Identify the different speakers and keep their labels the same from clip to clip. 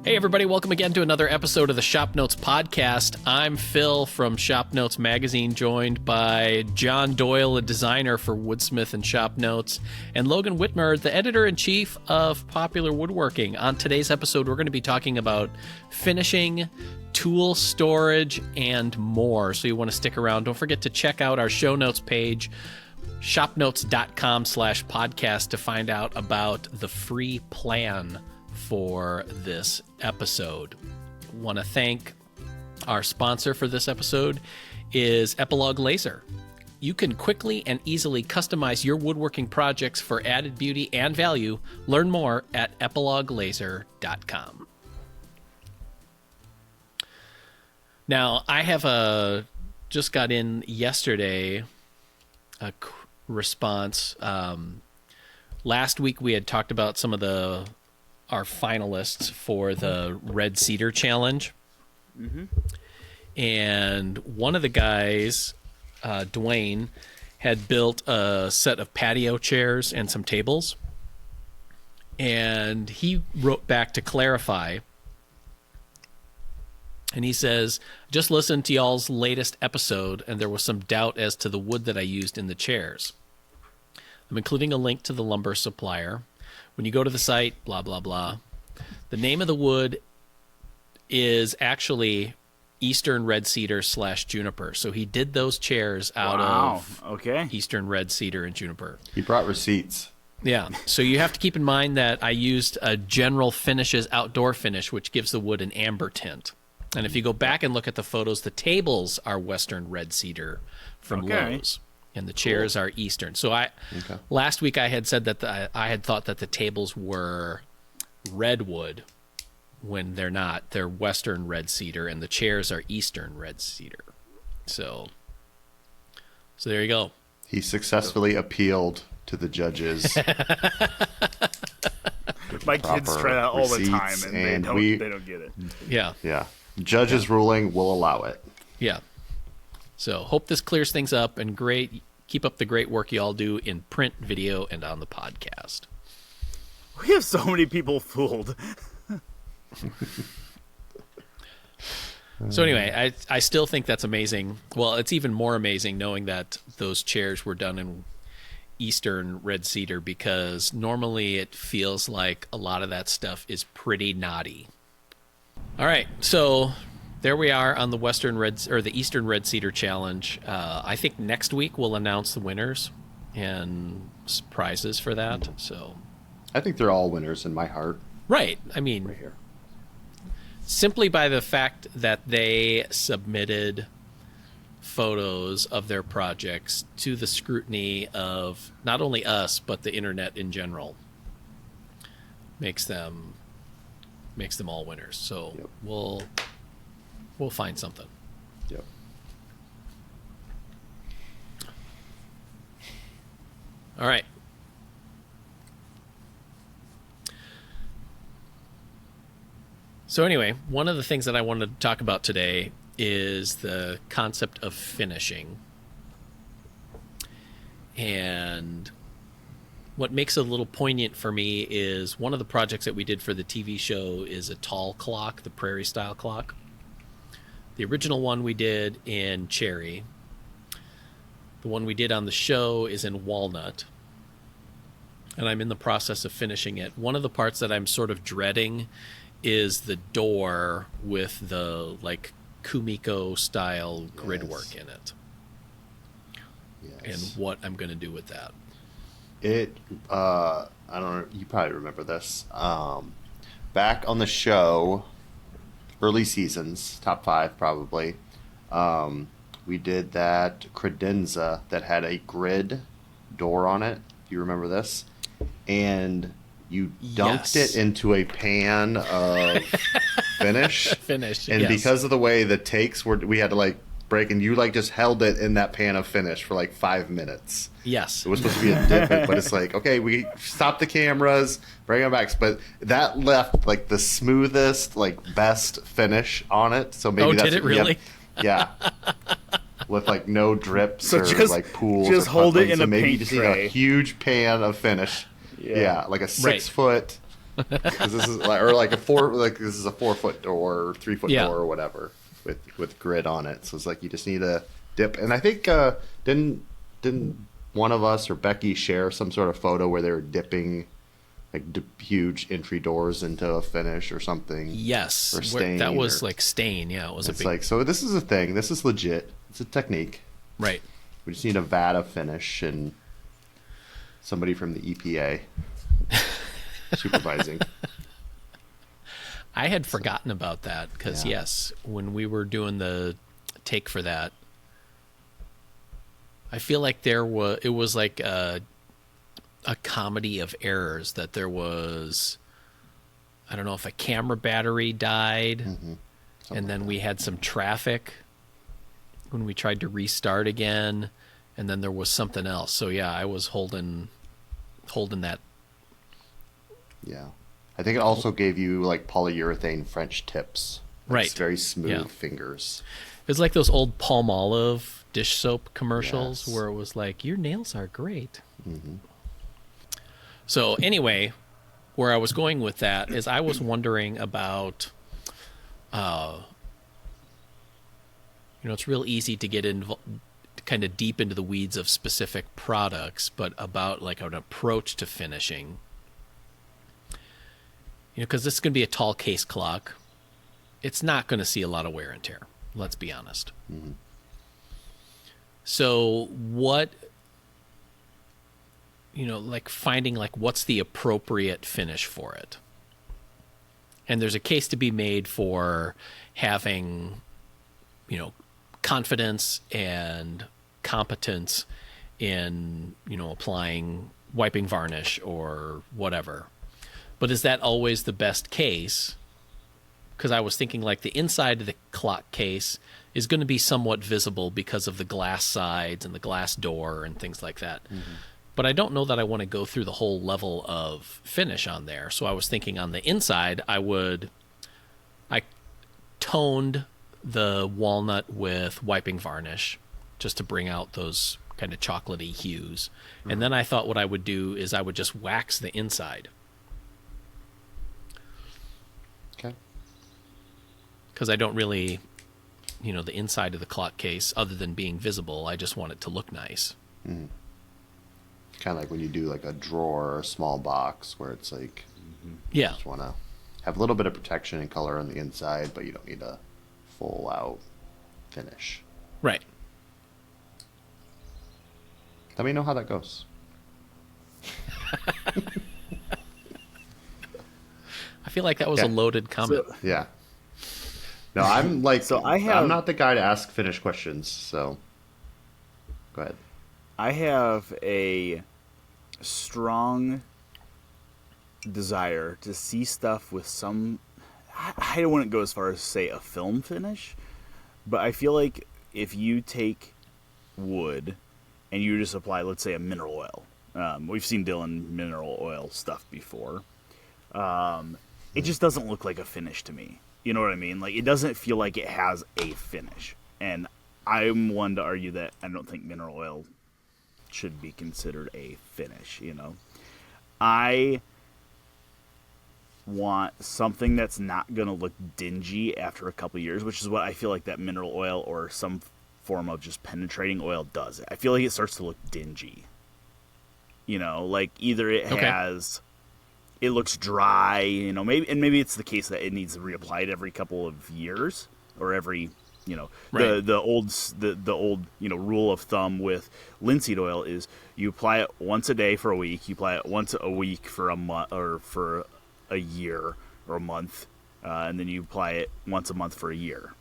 Speaker 1: Hey everybody, welcome again to another episode of the ShopNotes Podcast. I'm Phil from ShopNotes Magazine, joined by John Doyle, a designer for Woodsmith and ShopNotes, and Logan Whitmer, the editor-in-chief of Popular Woodworking. On today's episode, we're going to be talking about finishing, tool storage, and more. So you want to stick around. Don't forget to check out our show notes page, shopnotes.com/podcast, to find out about the free plan for this episode. Want to thank our sponsor for this episode is Epilogue Laser. You can quickly and easily customize your woodworking projects for added beauty and value. Learn more at epiloguelaser.com. Now, I have just got in yesterday a response. Last week we had talked about some of our finalists for the Red Cedar Challenge. Mm-hmm. And one of the guys, Dwayne, had built a set of patio chairs and some tables. And he wrote back to clarify. And he says, just listened to y'all's latest episode, and there was some doubt as to the wood that I used in the chairs. I'm including a link to the lumber supplier. When you go to the site, blah, blah, blah. The name of the wood is actually Eastern Red Cedar / Juniper. So he did those chairs out of Eastern Red Cedar and Juniper.
Speaker 2: He brought receipts.
Speaker 1: Yeah. So you have to keep in mind that I used a General Finishes outdoor finish, which gives the wood an amber tint. And if you go back and look at the photos, the tables are Western Red Cedar from Lowe's. And the chairs are Eastern. So last week I had said that I had thought that the tables were redwood when they're not. They're Western Red Cedar, and the chairs are Eastern Red Cedar. So there you go.
Speaker 2: He successfully appealed to the judges.
Speaker 3: My kids try that all the time, and they don't get it.
Speaker 1: Yeah.
Speaker 2: Yeah. Judges' ruling will allow it.
Speaker 1: Yeah. So hope this clears things up, and keep up the great work you all do in print, video, and on the podcast.
Speaker 3: We have so many people fooled.
Speaker 1: So anyway, I still think that's amazing. Well, it's even more amazing knowing that those chairs were done in Eastern Red Cedar, because normally it feels like a lot of that stuff is pretty naughty. All right, so there we are on the the Eastern Red Cedar Challenge. I think next week we'll announce the winners and prizes for that. So
Speaker 2: I think they're all winners in my heart.
Speaker 1: Right. I mean,
Speaker 2: right here.
Speaker 1: Simply by the fact that they submitted photos of their projects to the scrutiny of not only us but the internet in general makes them all winners. So yep. We'll find something.
Speaker 2: Yep.
Speaker 1: All right. So anyway, one of the things that I wanted to talk about today is the concept of finishing. And what makes it a little poignant for me is one of the projects that we did for the TV show is a tall clock, the prairie style clock. The original one we did in cherry. The one we did on the show is in walnut. And I'm in the process of finishing it. One of the parts that I'm sort of dreading is the door with the Kumiko style grid work in it.
Speaker 2: Yes.
Speaker 1: And what I'm going to do with that.
Speaker 2: I don't know, you probably remember this. Back on the show, early seasons, top 5 probably, we did that credenza that had a grid door on it. Do you remember this? And you dunked it into a pan of finish. And because of the way the takes were, we had to break, and you just held it in that pan of finish for 5 minutes.
Speaker 1: Yes.
Speaker 2: It was supposed to be a dip, but it's okay, we stopped the cameras, bring them back. But that left the smoothest, best finish on it. So maybe that's
Speaker 1: did it really?
Speaker 2: Yeah. With no drips or pools.
Speaker 3: Just hold it in a
Speaker 2: maybe
Speaker 3: paint
Speaker 2: you just
Speaker 3: tray.
Speaker 2: need a huge pan of finish. Yeah, like a 6 foot Because this is like this is a 4-foot door, or 3-foot door, or whatever, with grid on it. So it's like you just need a dip. And I think didn't one of us or Becky share some sort of photo where they were dipping like huge entry doors into a finish or something?
Speaker 1: Yes,
Speaker 2: or stain,
Speaker 1: that was like stain. Yeah, it was a big.
Speaker 2: Like, so this is a thing. This is legit. It's a technique.
Speaker 1: Right.
Speaker 2: We just need a vat of finish and somebody from the EPA supervising.
Speaker 1: I had forgotten about that because yes, when we were doing the take for that, I feel like it was like a comedy of errors. That there was, I don't know if a camera battery died, and then we had some traffic when we tried to restart again, and then there was something else. So yeah, I was holding that.
Speaker 2: Yeah. I think it also gave you like polyurethane French tips.
Speaker 1: Right.
Speaker 2: It's very smooth fingers.
Speaker 1: It was like those old Palmolive dish soap commercials where it was like, your nails are great. So anyway, where I was going with that is I was wondering about, it's real easy to get kind of deep into the weeds of specific products, but about like an approach to finishing. Because this is going to be a tall case clock. It's not going to see a lot of wear and tear. Let's be honest. So what, like finding like what's the appropriate finish for it. And there's a case to be made for having, confidence and competence in, applying wiping varnish or whatever. But is that always the best case? Because I was thinking like the inside of the clock case is going to be somewhat visible because of the glass sides and the glass door and things like that. But I don't know that I want to go through the whole level of finish on there. So I was thinking on the inside, I toned the walnut with wiping varnish just to bring out those kind of chocolatey hues. And then I thought what I would do is I would just wax the inside.
Speaker 2: Okay.
Speaker 1: Because I don't really, the inside of the clock case, other than being visible, I just want it to look nice.
Speaker 2: Kind of like when you do like a drawer or a small box where it's like, you just want to have a little bit of protection and color on the inside, but you don't need a full out finish.
Speaker 1: Right.
Speaker 2: Let me know how that goes.
Speaker 1: I feel like that was a loaded comment.
Speaker 2: Yeah. No, I'm like,
Speaker 3: I'm
Speaker 2: not the guy to ask finish questions, so go ahead.
Speaker 3: I have a strong desire to see stuff with some, I wouldn't go as far as say a film finish, but I feel like if you take wood and you just apply, let's say, a mineral oil. We've seen Dylan mineral oil stuff before. It just doesn't look like a finish to me. You know what I mean? Like, it doesn't feel like it has a finish. And I'm one to argue that I don't think mineral oil should be considered a finish, I want something that's not going to look dingy after a couple years, which is what I feel like that mineral oil or some form of just penetrating oil does. I feel like it starts to look dingy. Like either it has... It looks dry, maybe it's the case that it needs reapplied every couple of years or every,
Speaker 1: right.
Speaker 3: the old rule of thumb with linseed oil is you apply it once a day for a week, you apply it once a week for a month or for a year or a month, and then you apply it once a month for a year,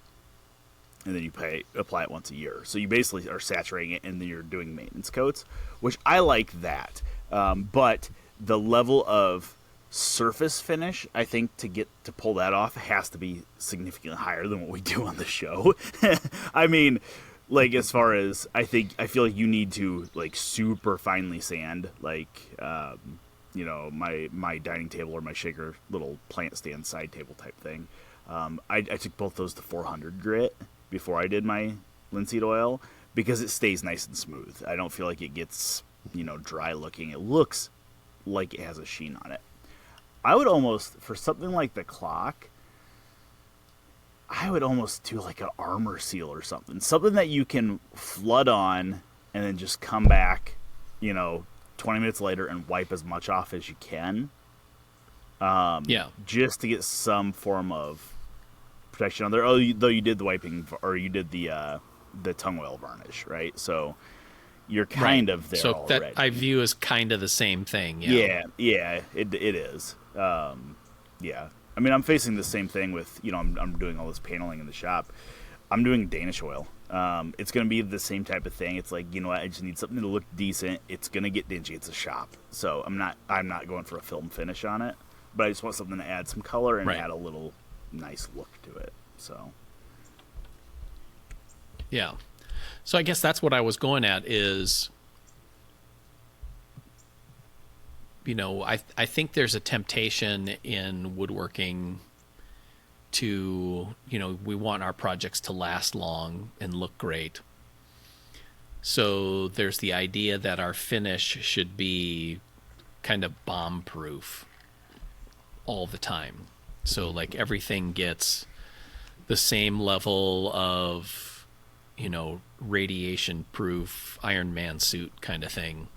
Speaker 3: and then you apply it once a year. So you basically are saturating it, and then you're doing maintenance coats, which I like that, but the level of surface finish, I think, to pull that off has to be significantly higher than what we do on the show. I mean, like, as far as I feel like you need to like super finely sand, like my dining table or my shaker little plant stand side table type thing. I took both those to 400 grit before I did my linseed oil because it stays nice and smooth. I don't feel like it gets dry looking. It looks like it has a sheen on it. I would almost, for something like the clock, I would almost do like an armor seal or something. Something that you can flood on and then just come back, 20 minutes later and wipe as much off as you can. Just to get some form of protection on there. Though you did the wiping, or you did the tongue oil varnish, right? So you're kind of there already. So
Speaker 1: that I view as kind of the same thing.
Speaker 3: Yeah, it is. Yeah. I mean, I'm facing the same thing with, I'm doing all this paneling in the shop. I'm doing Danish oil. It's going to be the same type of thing. It's like, I just need something to look decent. It's going to get dingy. It's a shop. So I'm not going for a film finish on it, but I just want something to add some color and add a little nice look to it. So.
Speaker 1: Yeah. So I guess that's what I was going at is, I think there's a temptation in woodworking to, we want our projects to last long and look great. So there's the idea that our finish should be kind of bomb-proof all the time. So like everything gets the same level of, radiation-proof Iron Man suit kind of thing.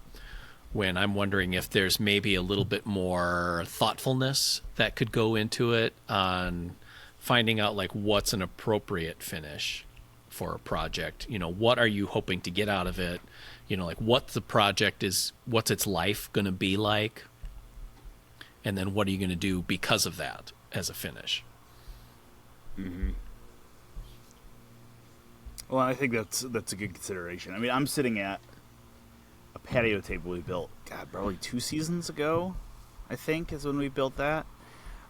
Speaker 1: When I'm wondering if there's maybe a little bit more thoughtfulness that could go into it on finding out like what's an appropriate finish for a project. What are you hoping to get out of it? Like what the project is, what's its life going to be like? And then what are you going to do because of that as a finish?
Speaker 3: Mm-hmm. Well, I think that's a good consideration. I mean, I'm sitting at a patio table we built, probably 2 seasons ago, I think, is when we built that.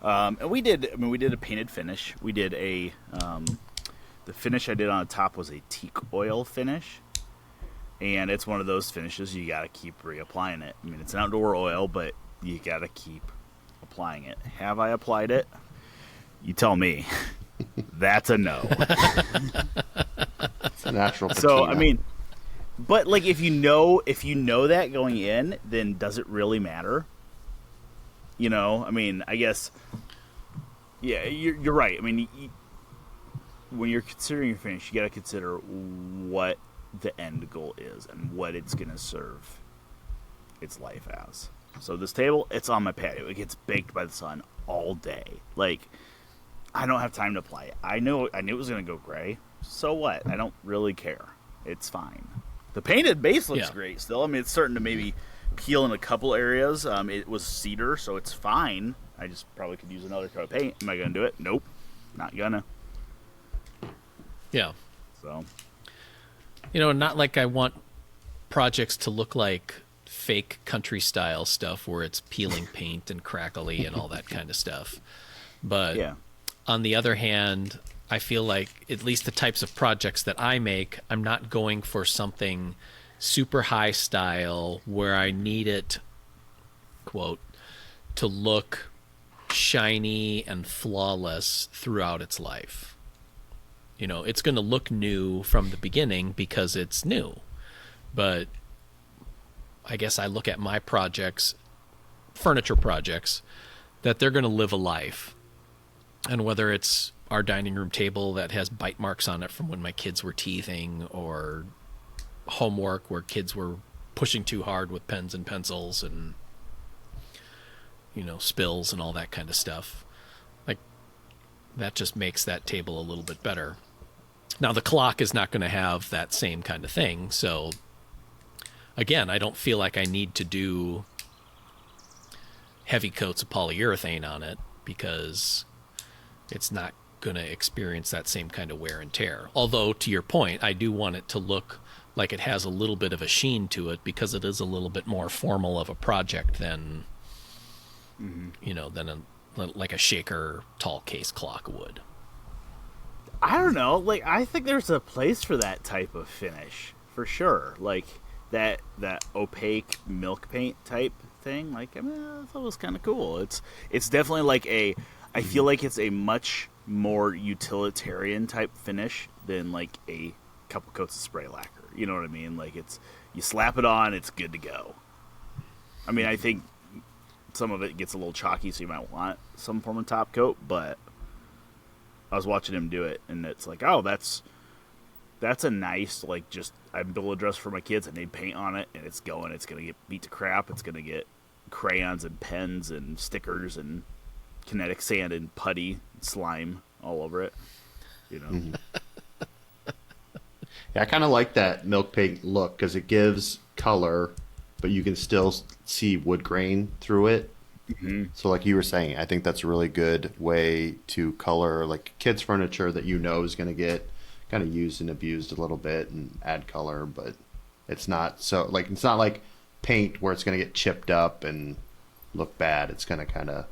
Speaker 3: And we did a painted finish. We did the finish I did on the top was a teak oil finish. And it's one of those finishes you got to keep reapplying it. I mean, it's an outdoor oil, but you got to keep applying it. Have I applied it? You tell me. That's a no.
Speaker 2: It's a natural patina.
Speaker 3: So, I mean, but like if you know that going in, then does it really matter? I mean, I guess, yeah, you're right. I mean, when you're considering your finish, you got to consider what the end goal is and what it's going to serve its life as. So this table, it's on my patio. It gets baked by the sun all day. Like, I don't have time to apply it. I knew it was going to go gray. So what? I don't really care. It's fine. The painted base looks great still. I mean, it's starting to maybe peel in a couple areas. It was cedar, so it's fine. I just probably could use another coat of paint. Am I going to do it? Nope. Not gonna.
Speaker 1: Yeah.
Speaker 3: So.
Speaker 1: Not like I want projects to look like fake country style stuff where it's peeling paint and crackly and all that kind of stuff. But on the other hand, I feel like at least the types of projects that I make, I'm not going for something super high style where I need it, quote, to look shiny and flawless throughout its life. It's going to look new from the beginning because it's new. But I guess I look at my projects, furniture projects, that they're going to live a life. And whether it's our dining room table that has bite marks on it from when my kids were teething, or homework where kids were pushing too hard with pens and pencils and, spills and all that kind of stuff. Like, that just makes that table a little bit better. Now, the clock is not going to have that same kind of thing. So, again, I don't feel like I need to do heavy coats of polyurethane on it because it's not going to experience that same kind of wear and tear. Although, to your point, I do want it to look like it has a little bit of a sheen to it because it is a little bit more formal of a project than, like a shaker tall case clock would.
Speaker 3: I don't know. Like, I think there's a place for that type of finish for sure. Like that opaque milk paint type thing. Like, I mean, I thought it was kind of cool. It's definitely like I feel like it's a much more utilitarian type finish than like a couple coats of spray lacquer. You know what I mean? Like, you slap it on, it's good to go. I mean, I think some of it gets a little chalky, so you might want some form of top coat. But I was watching him do it, and it's like, oh, that's a nice, like, just, I build a dress for my kids, and they paint on it, and it's going to get beat to crap. It's going to get crayons and pens and stickers and kinetic sand and putty and slime all over it, you know.
Speaker 2: Mm-hmm. Yeah, I kind of like that milk paint look because it gives color, but you can still see wood grain through it.
Speaker 3: Mm-hmm.
Speaker 2: So like you were saying, I think that's a really good way to color like kids' furniture that you know is going to get kind of used and abused a little bit and add color, but it's not like paint where it's going to get chipped up and look bad. It's going to kind of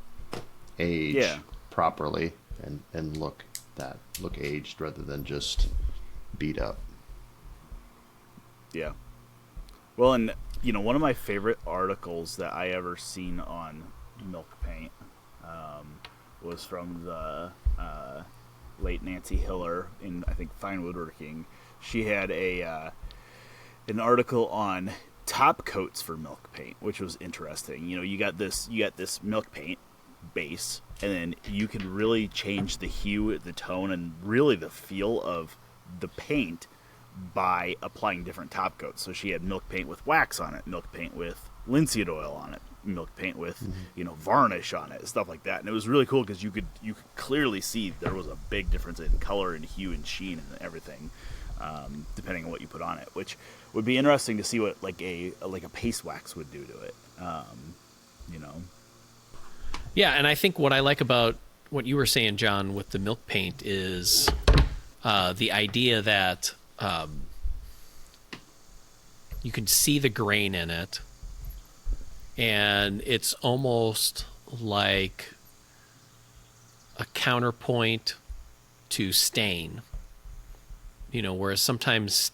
Speaker 2: age properly and look aged rather than just beat up.
Speaker 3: Yeah. Well, and you know, one of my favorite articles that I ever seen on milk paint was from the late Nancy Hiller in, I think, Fine Woodworking. She had an article on top coats for milk paint, which was interesting. You know, you got this milk paint base, and then you can really change the hue, the tone, and really the feel of the paint by applying different top coats. So she had milk paint with wax on it, milk paint with linseed oil on it, milk paint with varnish on it, stuff like that. And it was really cool because you could clearly see there was a big difference in color and hue and sheen and everything, depending on what you put on it, which would be interesting to see what like a paste wax would do to it. You know.
Speaker 1: Yeah, and I think what I like about what you were saying, John, with the milk paint is the idea that you can see the grain in it, and it's almost like a counterpoint to stain. You know, whereas sometimes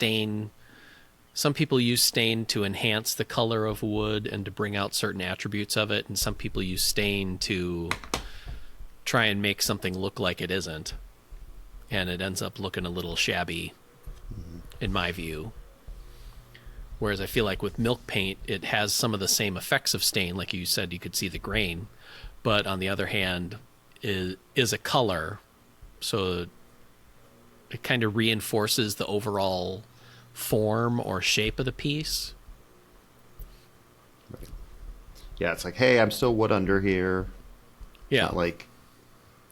Speaker 1: some people use stain to enhance the color of wood and to bring out certain attributes of it, and some people use stain to try and make something look like it isn't, and it ends up looking a little shabby, in my view. Whereas I feel like with milk paint, it has some of the same effects of stain, like you said, you could see the grain, but on the other hand, is a color, so it kind of reinforces the overall form or shape of the piece.
Speaker 2: Right. Yeah, it's like, hey, I'm still wood under here.
Speaker 1: Yeah.
Speaker 2: Not like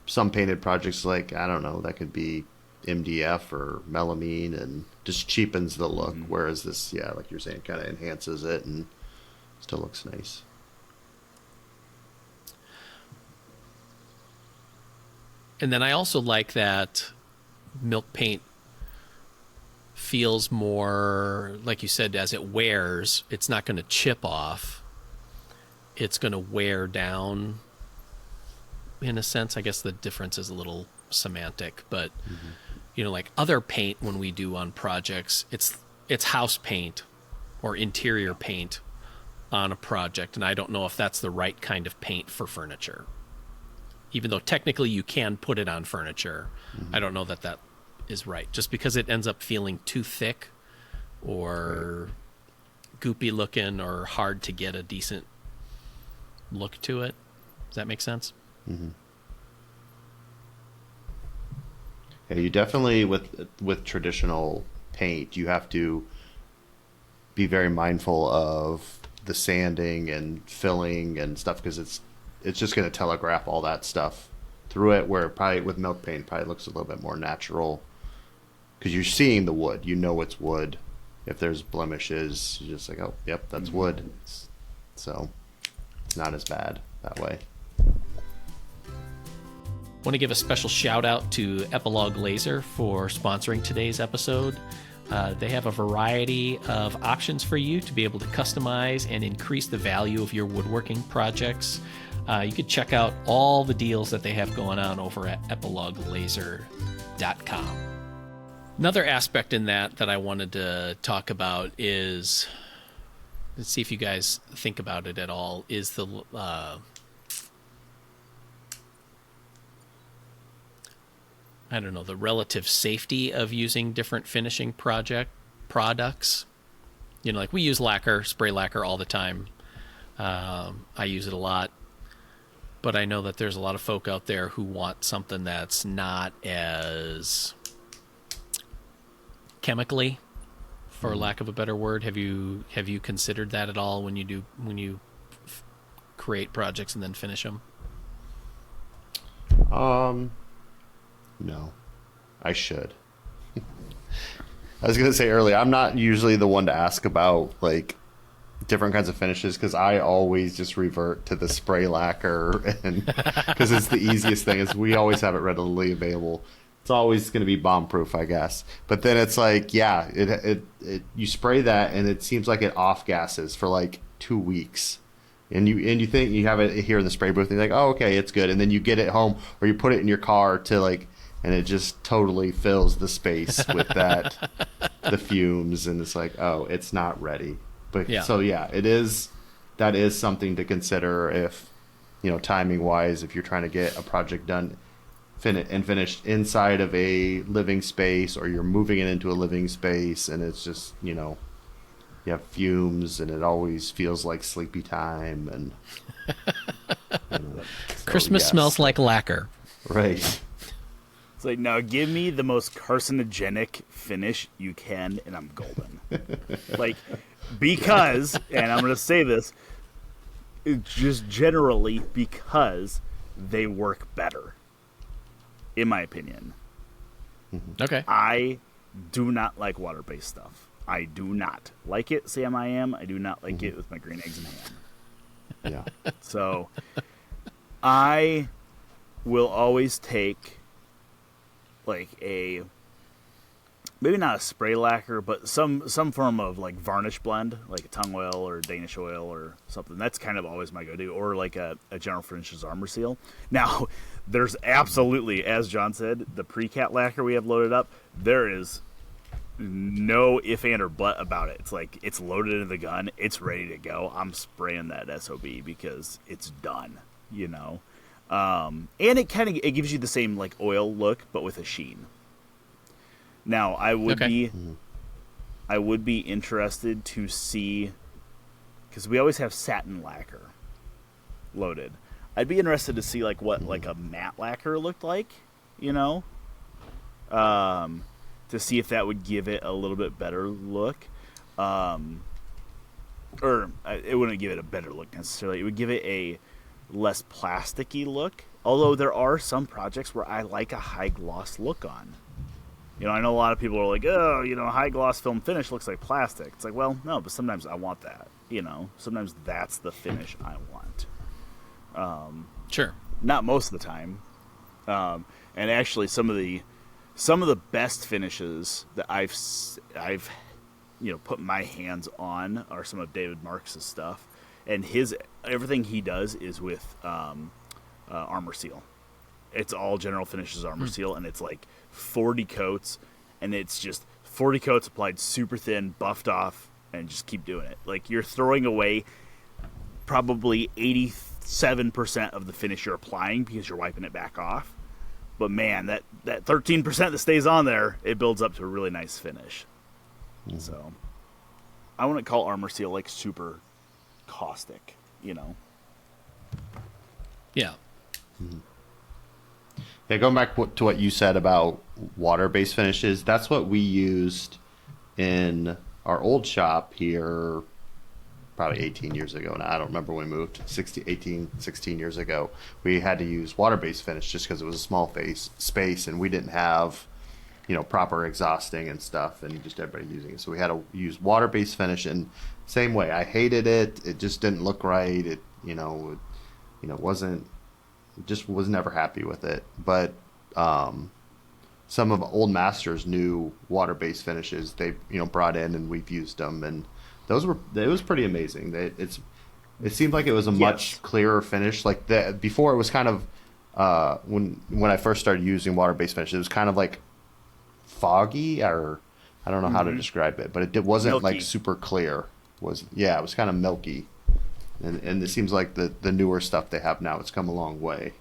Speaker 2: some painted projects, like, I don't know, that could be MDF or melamine and just cheapens the look. Whereas this, yeah, like you're saying, kind of enhances it and still looks nice.
Speaker 1: And then I also like that milk paint feels more, like you said, as it wears, it's not going to chip off. It's going to wear down in a sense. I guess the difference is a little semantic, but you know, like other paint when we do on projects, it's house paint or interior paint on a project, and I don't know if that's the right kind of paint for furniture. Even though technically you can put it on furniture, I don't know that is right, just because it ends up feeling too thick or goopy looking or hard to get a decent look to it. Does that make sense?
Speaker 2: Yeah, you definitely, with traditional paint, you have to be very mindful of the sanding and filling and stuff, because it's just going to telegraph all that stuff through it, where probably with milk paint probably looks a little bit more natural because you're seeing the wood. You know it's wood. If there's blemishes, you're just like, oh, yep, that's wood. So it's not as bad that way.
Speaker 1: Want to give a special shout out to Epilogue Laser for sponsoring today's episode. They have a variety of options for you to be able to customize and increase the value of your woodworking projects. You can check out all the deals that they have going on over at epiloguelaser.com. Another aspect in that I wanted to talk about is, let's see if you guys think about it at all, is the I don't know, the relative safety of using different finishing products. You know, like we use lacquer, spray lacquer all the time. I use it a lot. but I know that there's a lot of folk out there who want something that's not as chemically, for lack of a better word. Have you considered that at all when you create projects and then finish them?
Speaker 2: No, I should. I was gonna say earlier, I'm not usually the one to ask about like different kinds of finishes because I always just revert to the spray lacquer, and because it's the easiest thing. Is we always have it readily available. It's always going to be bomb proof, I guess. But then it's like, yeah, it you spray that and it seems like it off gases for like 2 weeks. And you think you have it here in the spray booth and you're like, oh, okay, it's good. And then you get it home or you put it in your car to like, and it just totally fills the space with the fumes. And it's like, oh, it's not ready. But
Speaker 1: yeah.
Speaker 2: So yeah, that is something to consider if, timing wise, if you're trying to get a project done finished inside of a living space, or you're moving it into a living space and it's just, you have fumes and it always feels like sleepy time and
Speaker 1: Christmas smells like lacquer.
Speaker 2: Right.
Speaker 3: It's like, now give me the most carcinogenic finish you can and I'm golden. Like, because, and I'm going to say this, just generally because they work better, in my opinion.
Speaker 1: Okay.
Speaker 3: I do not like water-based stuff. I do not like it, Sam. I do not like it with my green eggs and ham.
Speaker 2: Yeah.
Speaker 3: So I will always take like maybe not a spray lacquer, but some form of like varnish blend, like a tung oil or Danish oil or something. That's kind of always my go-to, or like a General Finishes Armor Seal. Now, there's absolutely, as John said, the pre-cat lacquer we have loaded up. There is no if, and, or but about it. It's like it's loaded into the gun. It's ready to go. I'm spraying that SOB because it's done, And it it gives you the same like oil look, but with a sheen. Now, I would be interested to see, because we always have satin lacquer loaded. I'd be interested to see like what like a matte lacquer looked like, to see if that would give it a little bit better look. Or it wouldn't give it a better look necessarily. It would give it a less plasticky look. Although there are some projects where I like a high gloss look on. I know a lot of people are like, oh, high gloss film finish looks like plastic. It's like, well, no, but sometimes I want that. Sometimes that's the finish I want.
Speaker 1: Sure.
Speaker 3: Not most of the time. And actually, some of the best finishes that I've put my hands on are some of David Marks' stuff, and everything he does is with Armor Seal. It's all General Finishes Armor Seal, and it's like 40 coats, and it's just 40 coats applied super thin, buffed off, and just keep doing it. Like, you're throwing away probably 87% of the finish you're applying because you're wiping it back off. But man, that 13% that stays on there, it builds up to a really nice finish. So I wouldn't call Armor Seal like super caustic,
Speaker 1: Yeah.
Speaker 2: Yeah, going back to what you said about water-based finishes, that's what we used in our old shop here probably 18 years ago. Now, I don't remember when we moved, 16 years ago. We had to use water-based finish just because it was a small space, and we didn't have, proper exhausting and stuff, and just everybody using it. So we had to use water-based finish, and same way. I hated it. It just didn't look right. It, wasn't. Just was never happy with it. But some of Old Masters' new water-based finishes they brought in, and we've used them, and it was pretty amazing. It seemed like it was a much clearer finish. Like before, it was kind of when I first started using water-based finishes, it was kind of like foggy, or I don't know how to describe it, but it wasn't milky. Like super clear. It was kind of milky. And it seems like the newer stuff they have now, it's come a long way,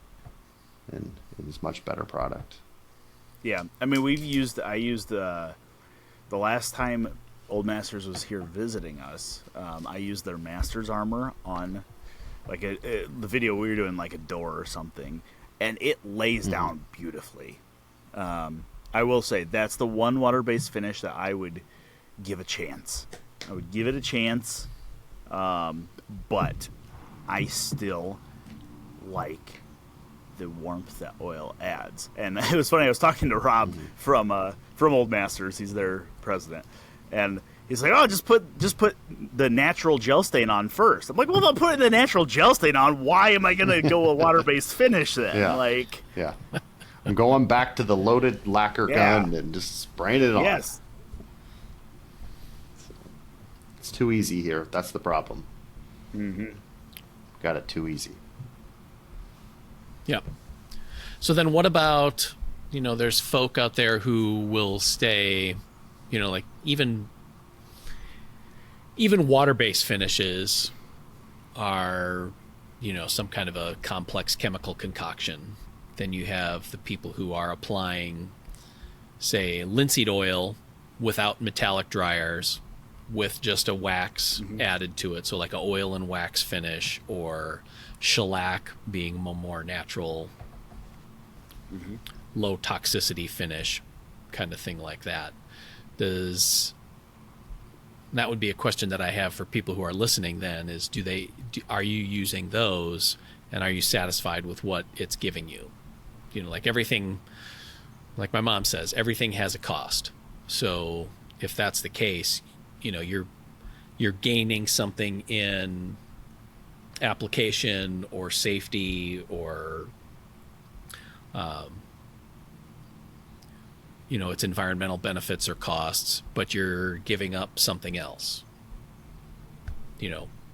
Speaker 2: and it's a much better product.
Speaker 3: Yeah, I mean, I used the last time Old Masters was here visiting us, I used their Masters armor on like the video we were doing, like a door or something, and it lays down beautifully. I will say that's the one water-based finish that I would give a chance. I would give it a chance, but I still like the warmth that oil adds. And it was funny. I was talking to Rob from Old Masters. He's their president, and he's like, "Oh, just put the natural gel stain on first." I'm like, "Well, if I'm putting the natural gel stain on, why am I gonna go a water-based finish then?"
Speaker 2: Yeah. I'm going back to the loaded lacquer gun and just spraying it on.
Speaker 3: Yes.
Speaker 2: It's too easy here. That's the problem.
Speaker 3: Mm-hmm.
Speaker 2: Got it too easy.
Speaker 1: Yeah. So then what about, there's folk out there who will stay, like even water-based finishes are, some kind of a complex chemical concoction. Then you have the people who are applying, say, linseed oil without metallic dryers with just a wax added to it. So like an oil and wax finish, or shellac being a more natural, low toxicity finish kind of thing like that. That would be a question that I have for people who are listening then is, are you using those, and are you satisfied with what it's giving you? Like everything, like my mom says, everything has a cost. So if that's the case, you're gaining something in application or safety or, its environmental benefits or costs, but you're giving up something else.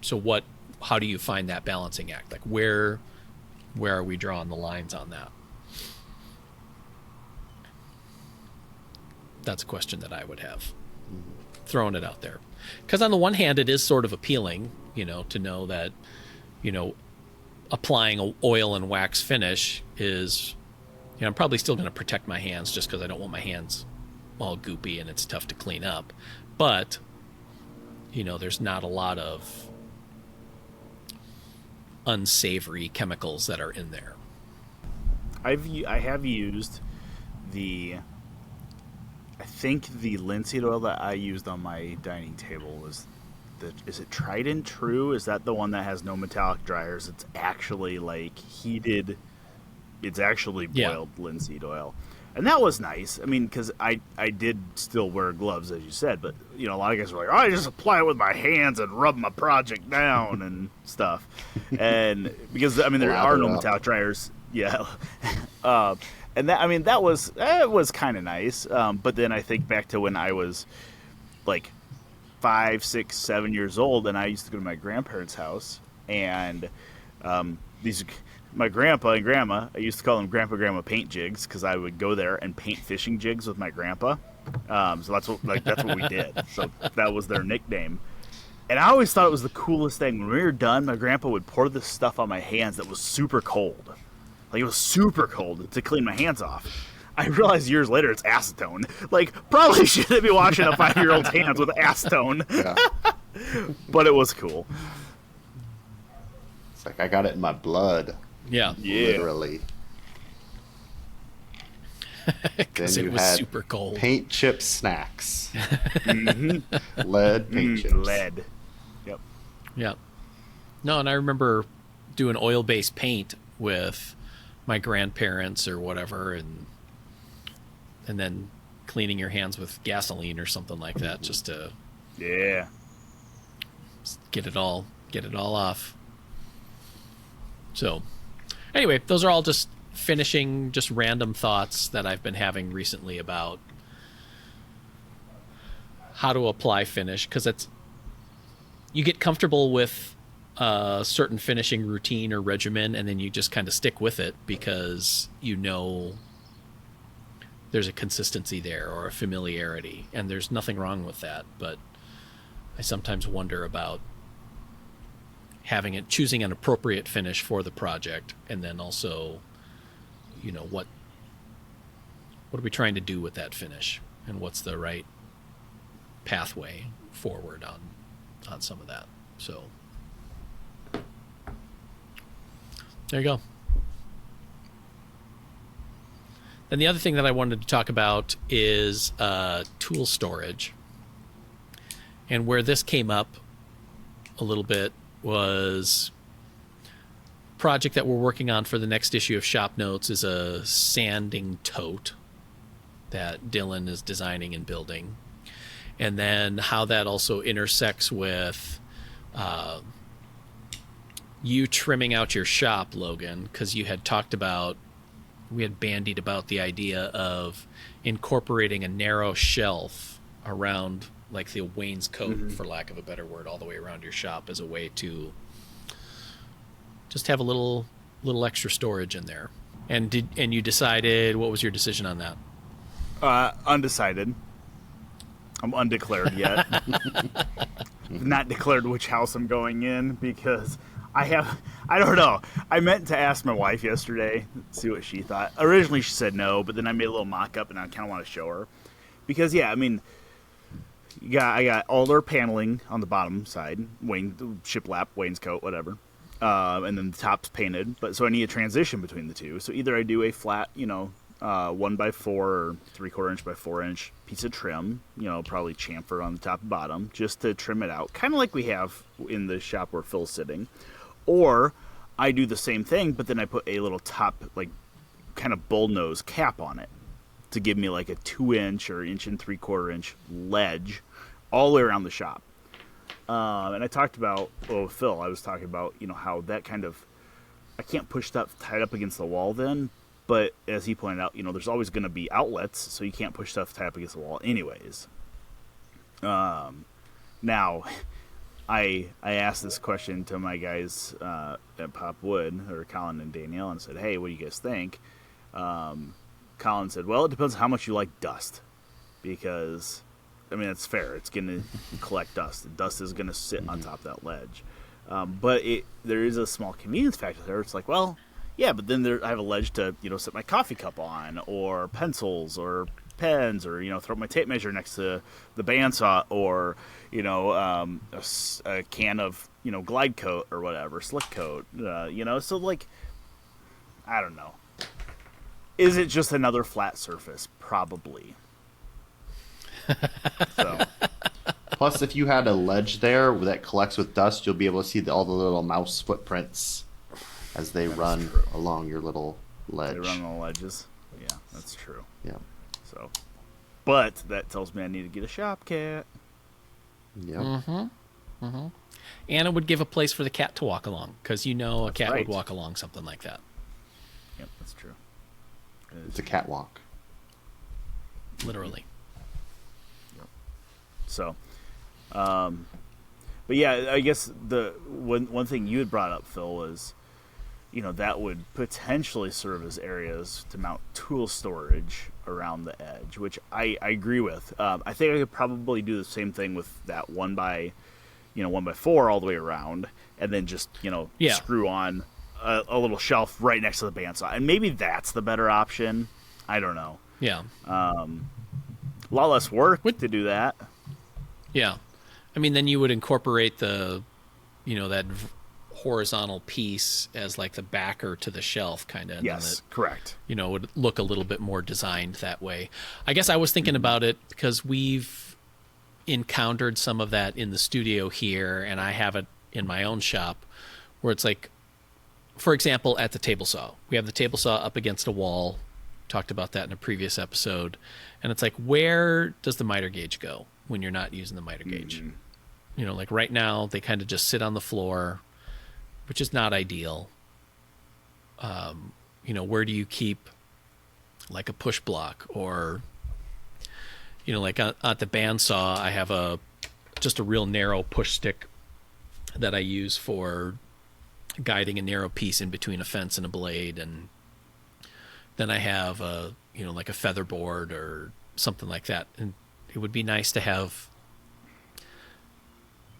Speaker 1: So how do you find that balancing act? Like where are we drawing the lines on that? That's a question that I would have, throwing it out there. Because on the one hand, it is sort of appealing, to know that, applying an oil and wax finish is, I'm probably still going to protect my hands just because I don't want my hands all goopy and it's tough to clean up. But, there's not a lot of unsavory chemicals that are in there.
Speaker 3: I have used I think the linseed oil that I used on my dining table was is it tried and true? Is that the one that has no metallic dryers? It's actually like heated. It's actually boiled linseed oil. And that was nice. I mean, because I did still wear gloves, as you said, but, a lot of guys were like, I just apply it with my hands and rub my project down and stuff. And because, there are no metallic dryers. Yeah. And that was kind of nice. But then I think back to when I was like 5, 6, 7 years old, and I used to go to my grandparents' house, and my grandpa and grandma, I used to call them grandma paint jigs, because I would go there and paint fishing jigs with my grandpa. So that's what we did. So that was their nickname. And I always thought it was the coolest thing. When we were done, my grandpa would pour this stuff on my hands that was super cold. Like, it was super cold to clean my hands off. I realized years later it's acetone. Like, probably shouldn't be washing a 5-year-old's hands with acetone. Yeah. But it was cool.
Speaker 2: It's like I got it in my blood.
Speaker 1: Yeah.
Speaker 2: Literally.
Speaker 1: Because it was super cold.
Speaker 2: Paint chip snacks. Lead paint chips.
Speaker 3: Lead. Yep.
Speaker 1: Yeah. No, and I remember doing oil-based paint with my grandparents or whatever, and then cleaning your hands with gasoline or something like that, just to get it all off. So anyway, those are all just finishing, just random thoughts that I've been having recently about how to apply finish, because you get comfortable with a certain finishing routine or regimen, and then you just kind of stick with it because there's a consistency there or a familiarity, and there's nothing wrong with that. But I sometimes wonder about choosing an appropriate finish for the project, and then also, what are we trying to do with that finish, and what's the right pathway forward on some of that. So There you go. And the other thing that I wanted to talk about is tool storage. And where this came up a little bit was a project that we're working on for the next issue of Shop Notes is a sanding tote that Dylan is designing and building. And then how that also intersects with you trimming out your shop, Logan, because you had talked about, we had bandied about the idea of incorporating a narrow shelf around, like the wainscot, for lack of a better word, all the way around your shop as a way to just have a little extra storage in there. And you decided, what was your decision on that?
Speaker 3: Undecided. I'm undeclared yet. Not declared which house I'm going in because I don't know. I meant to ask my wife yesterday, see what she thought. Originally she said no, but then I made a little mock-up and I kind of want to show her. Because, yeah, I mean, I got all their paneling on the bottom side, shiplap, wainscot, whatever. And then the top's painted. But so I need a transition between the two. So either I do a flat, 1x4 or 3/4 inch by 4 inch piece of trim, probably chamfer on the top and bottom, just to trim it out, kind of like we have in the shop where Phil's sitting. Or I do the same thing, but then I put a little top, like, kind of bullnose cap on it to give me like a 2 inch or 1 3/4 inch ledge all the way around the shop. And I talked about, Phil, I was talking about, how that kind of, I can't push stuff tied up against the wall then, but as he pointed out, there's always going to be outlets, so you can't push stuff tied up against the wall anyways. Now, I asked this question to my guys at Pop Wood, or Colin and Danielle, and said, hey, what do you guys think? Colin said, well, it depends on how much you like dust, because, I mean, it's fair. It's going to collect dust. The dust is going to sit on top of that ledge. But there is a small convenience factor there. It's like, well, yeah, but then I have a ledge to, set my coffee cup on, or pencils, or pens, or, throw my tape measure next to the bandsaw, or, a can of, glide coat or whatever, slick coat, so, like, I don't know. Is it just another flat surface? Probably. So.
Speaker 2: Plus, if you had a ledge there that collects with dust, you'll be able to see all the little mouse footprints as they run along your little ledge.
Speaker 3: They run on the ledges. Yeah, that's true.
Speaker 2: Yeah.
Speaker 3: So, but that tells me I need to get a shop cat.
Speaker 2: Yeah.
Speaker 1: Mm-hmm. Mm-hmm. And it would give a place for the cat to walk along, because a cat would walk along something like that.
Speaker 3: Yep, that's true.
Speaker 2: It's a catwalk.
Speaker 1: Literally.
Speaker 3: Yep. So, but yeah, I guess the one thing you had brought up, Phil, was, that would potentially serve as areas to mount tool storage around the edge, which I agree with. I think I could probably do the same thing with that 1x4 all the way around, and then just, screw on a little shelf right next to the bandsaw. And maybe that's the better option. I don't know.
Speaker 1: Yeah.
Speaker 3: A lot less work to do that.
Speaker 1: Yeah. I mean, then you would incorporate the, that horizontal piece as like the backer to the shelf kind of.
Speaker 3: Yes, correct.
Speaker 1: Would look a little bit more designed that way. I guess I was thinking about it because we've encountered some of that in the studio here, and I have it in my own shop where it's like, for example, at the table saw. We have the table saw up against a wall. Talked about that in a previous episode. And it's like, where does the miter gauge go when you're not using the miter gauge? Like right now, they kind of just sit on the floor, which is not ideal. Where do you keep like a push block, or, like at the bandsaw, I have just a real narrow push stick that I use for guiding a narrow piece in between a fence and a blade. And then I have like a feather board or something like that. And it would be nice to have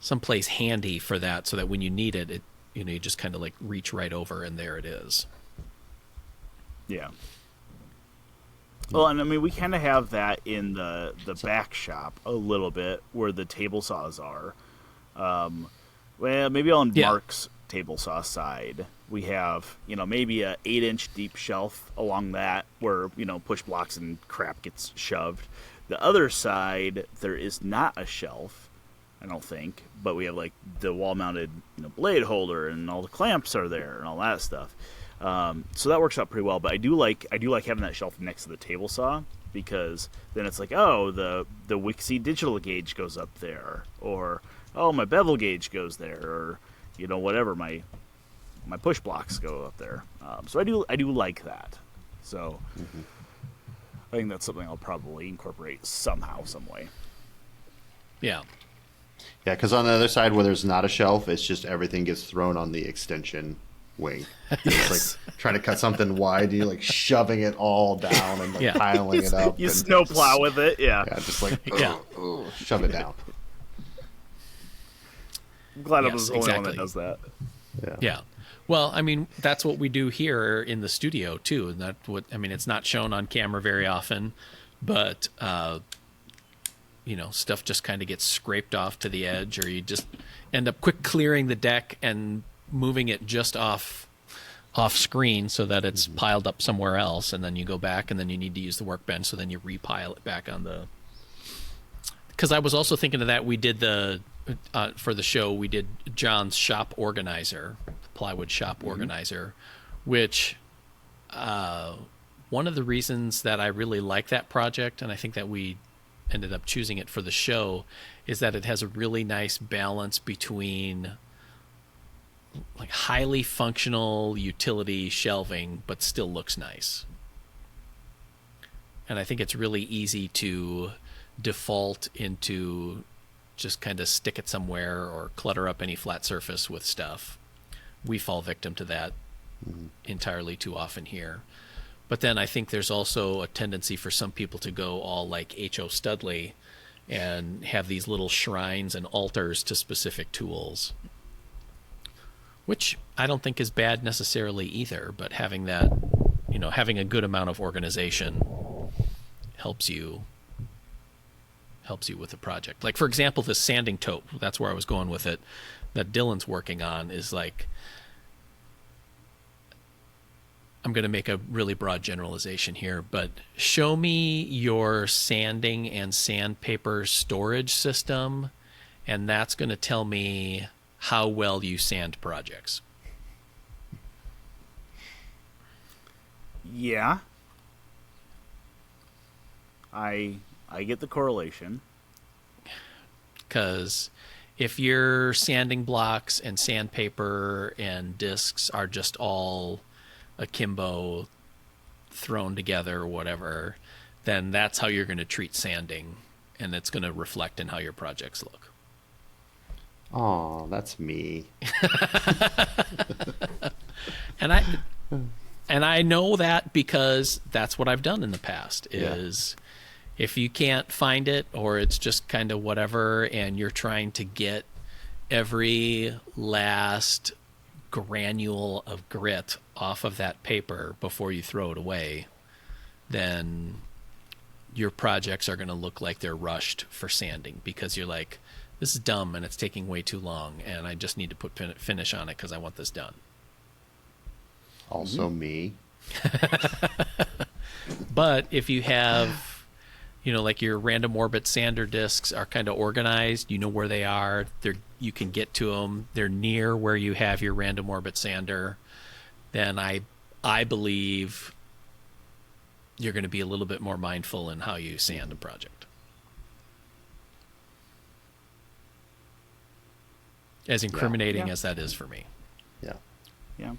Speaker 1: someplace handy for that, so that when you need it, you just kind of like reach right over and there it is. Yeah.
Speaker 3: Well, and I mean, we kind of have that in the back shop a little bit, where the table saws are. Well, maybe on Mark's table saw side, we have, maybe a 8-inch deep shelf along that where, push blocks and crap gets shoved. The other side, there is not a shelf, I don't think, but we have like the wall-mounted blade holder, and all the clamps are there and all that stuff. So that works out pretty well. But I do like having that shelf next to the table saw, because then it's like, oh, the Wixie digital gauge goes up there, or oh, my bevel gauge goes there, or whatever, my push blocks go up there. So I do like that. So I think that's something I'll probably incorporate somehow, some way.
Speaker 1: Yeah.
Speaker 2: Yeah, because on the other side where there's not a shelf, it's just everything gets thrown on the extension wing.
Speaker 1: Yes.
Speaker 2: It's like trying to cut something wide, you're like shoving it all down and like piling it up.
Speaker 3: You snowplow with it, yeah.
Speaker 2: Yeah, just like shove it down.
Speaker 3: I'm glad I was the only one that does that.
Speaker 2: Yeah.
Speaker 1: Well, I mean, that's what we do here in the studio too, and it's not shown on camera very often, but stuff just kind of gets scraped off to the edge, or you just end up quick clearing the deck and moving it just off screen so that it's piled up somewhere else, and then you go back and then you need to use the workbench, so then you repile it back on the. Because I was also thinking of that, we did for the show, we did John's shop organizer, plywood shop organizer, which one of the reasons that I really like that project, and I think that we ended up choosing it for the show, is that it has a really nice balance between like highly functional utility shelving, but still looks nice. And I think it's really easy to default into just kind of stick it somewhere or clutter up any flat surface with stuff. We fall victim to that entirely too often here. But then I think there's also a tendency for some people to go all like H.O. Studley and have these little shrines and altars to specific tools, which I don't think is bad necessarily either, but having that, having a good amount of organization helps you with the project. Like, for example, this sanding tote, that's where I was going with it, that Dylan's working on, is like, I'm going to make a really broad generalization here, but show me your sanding and sandpaper storage system, and that's going to tell me how well you sand projects.
Speaker 3: Yeah. I get the correlation.
Speaker 1: Because if your sanding blocks and sandpaper and discs are just all akimbo thrown together or whatever, then that's how you're going to treat sanding, and it's going to reflect in how your projects look.
Speaker 2: Oh, that's me.
Speaker 1: And I know that because that's what I've done in the past, is if you can't find it, or it's just kind of whatever, and you're trying to get every last granule of grit off of that paper before you throw it away, then your projects are going to look like they're rushed for sanding, because you're like, this is dumb and it's taking way too long, and I just need to put finish on it because I want this done.
Speaker 2: Also me.
Speaker 1: But if you have, like your random orbit sander discs are kind of organized, you know where they are, you can get to them, they're near where you have your random orbit sander, then I believe you're going to be a little bit more mindful in how you sand a project. As incriminating as that is for me.
Speaker 2: Yeah.
Speaker 3: Yeah.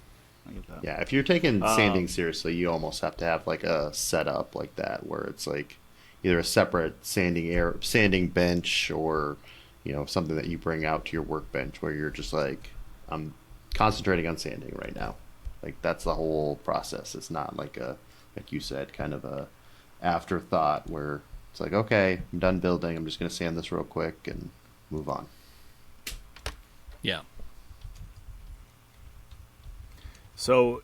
Speaker 3: I get that.
Speaker 2: Yeah, if you're taking sanding seriously, you almost have to have like a setup like that, where it's like either a separate sanding bench, or something that you bring out to your workbench where you're just like, I'm concentrating on sanding right now. Like, that's the whole process. It's not like like you said, kind of a afterthought where it's like, okay, I'm done building, I'm just going to sand this real quick and move on.
Speaker 1: Yeah.
Speaker 3: So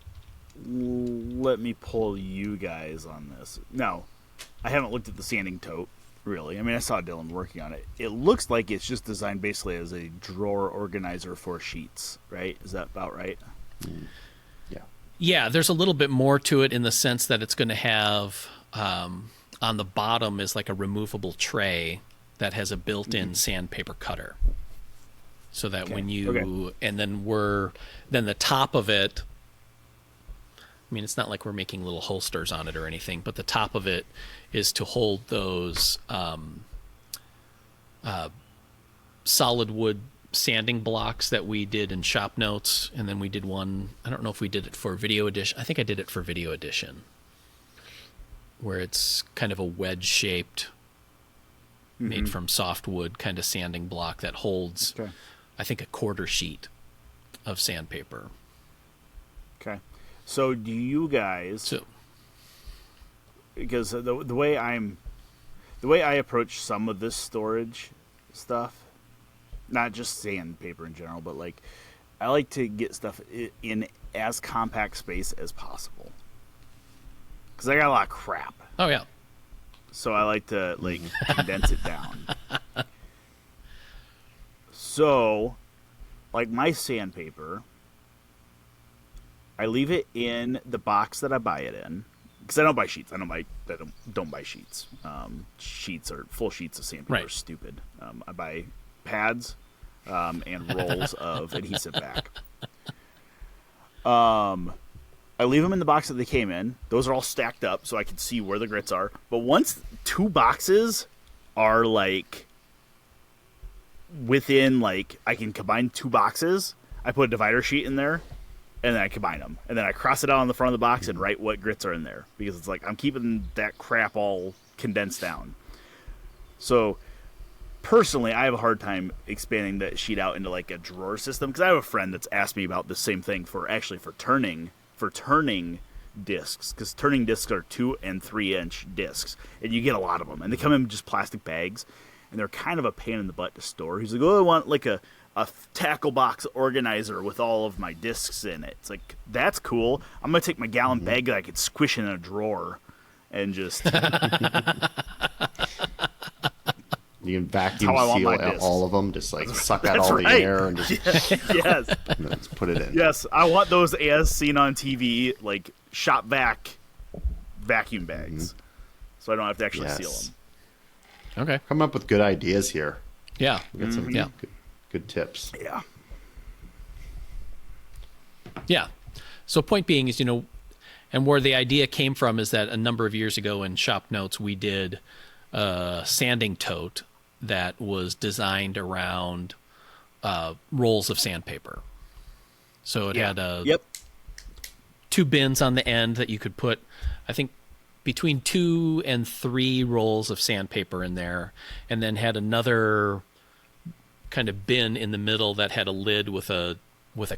Speaker 3: let me pull you guys on this. Now, I haven't looked at the sanding tote, really. I mean, I saw Dylan working on it. It looks like it's just designed basically as a drawer organizer for sheets, right? Is that about right?
Speaker 1: Yeah, there's a little bit more to it in the sense that it's going to have on the bottom is like a removable tray that has a built-in sandpaper cutter. So that when you and then the top of it, I mean, it's not like we're making little holsters on it or anything, but the top of it is to hold those solid wood sanding blocks that we did in ShopNotes, and then we did one, I don't know if we did it for video edition. I think I did it for video edition, where it's kind of a wedge-shaped, made from soft wood kind of sanding block that holds, I think, a quarter sheet of sandpaper.
Speaker 3: Okay. So do you guys, because the way I approach some of this storage stuff, not just sandpaper in general, but like I like to get stuff in as compact space as possible, because I got a lot of crap.
Speaker 1: Oh yeah.
Speaker 3: So I like to like condense it down. So, like my sandpaper, I leave it in the box that I buy it in, because I don't buy sheets. I don't buy sheets. Sheets are full sheets of sandpaper are stupid. I buy pads and rolls of adhesive back. I leave them in the box that they came in. Those are all stacked up so I can see where the grits are. But once 2 boxes are like within, like I can combine 2 boxes, I put a divider sheet in there and then I combine them. And then I cross it out on the front of the box and write what grits are in there, because it's like I'm keeping that crap all condensed down. So personally, I have a hard time expanding that sheet out into like a drawer system, because I have a friend that's asked me about the same thing for turning discs, because turning discs are 2 and 3 inch discs, and you get a lot of them, and they come in just plastic bags, and they're kind of a pain in the butt to store. He's like, oh, I want like a tackle box organizer with all of my discs in it. It's like, that's cool. I'm gonna take my gallon bag that I could squish in a drawer and just
Speaker 2: you can vacuum seal all of them, just like suck out all the air and just
Speaker 3: yes,
Speaker 2: and then just put it in.
Speaker 3: Yes, I want those as seen on TV, like shop vac vacuum bags, so I don't have to actually seal them.
Speaker 1: Okay,
Speaker 2: coming up with good ideas here.
Speaker 1: Yeah,
Speaker 2: we got some good tips.
Speaker 1: Yeah. So point being is, and where the idea came from is that a number of years ago in ShopNotes we did a sanding tote that was designed around rolls of sandpaper. So it had 2 bins on the end that you could put, I think, between 2 and 3 rolls of sandpaper in there, and then had another kind of bin in the middle that had a lid with a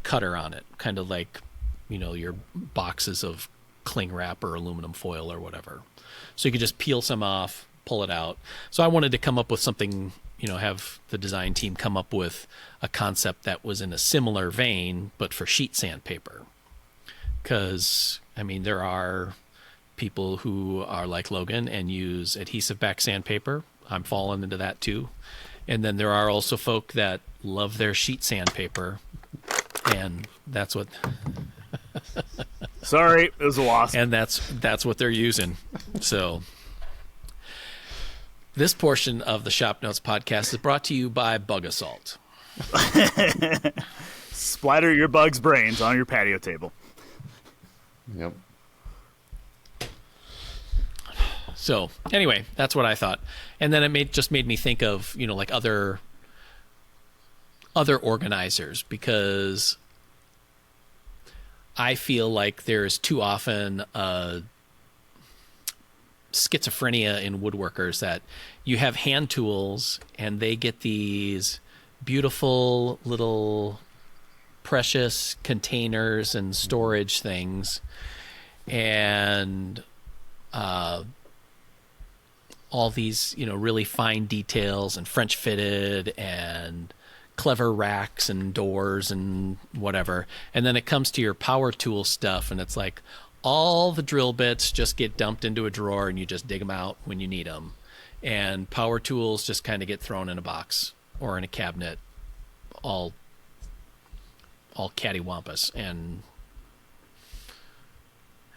Speaker 1: cutter on it, kind of like, your boxes of cling wrap or aluminum foil or whatever. So you could just peel some off, pull it out. So I wanted to come up with something, have the design team come up with a concept that was in a similar vein, but for sheet sandpaper. Because, I mean, there are people who are like Logan and use adhesive back sandpaper. I'm falling into that too. And then there are also folk that love their sheet sandpaper, and that's what.
Speaker 3: Sorry, it was a wasp.
Speaker 1: And that's what they're using. So this portion of the ShopNotes podcast is brought to you by Bug Assault.
Speaker 3: Splatter your bug's brains on your patio table.
Speaker 2: Yep.
Speaker 1: So anyway, that's what I thought, and then it just made me think of like other organizers, because I feel like there's too often schizophrenia in woodworkers that you have hand tools and they get these beautiful little precious containers and storage things, and all these, really fine details and French fitted and clever racks and doors and whatever. And then it comes to your power tool stuff, and it's like all the drill bits just get dumped into a drawer and you just dig them out when you need them. And power tools just kind of get thrown in a box or in a cabinet, all cattywampus. And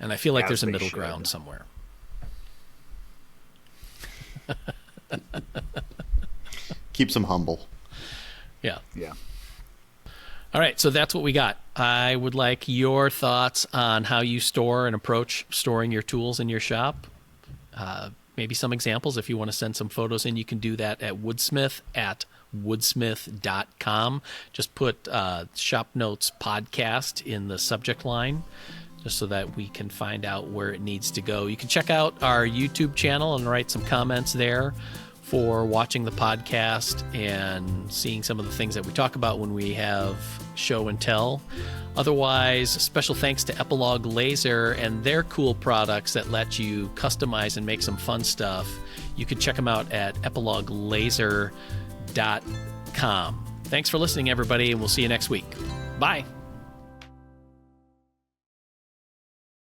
Speaker 1: And I feel like
Speaker 3: As
Speaker 1: there's a
Speaker 3: they
Speaker 1: middle
Speaker 3: should.
Speaker 1: ground somewhere.
Speaker 2: Keeps them humble.
Speaker 1: Yeah.
Speaker 3: Yeah.
Speaker 1: All right, so that's what we got. I would like your thoughts on how you store and approach storing your tools in your shop. Maybe some examples. If you want to send some photos in, you can do that at woodsmith@woodsmith.com. Just put ShopNotes Podcast in the subject line, just so that we can find out where it needs to go. You can check out our YouTube channel and write some comments there for watching the podcast and seeing some of the things that we talk about when we have show and tell. Otherwise, special thanks to Epilogue Laser and their cool products that let you customize and make some fun stuff. You can check them out at epiloguelaser.com. Thanks for listening, everybody, and we'll see you next week. Bye.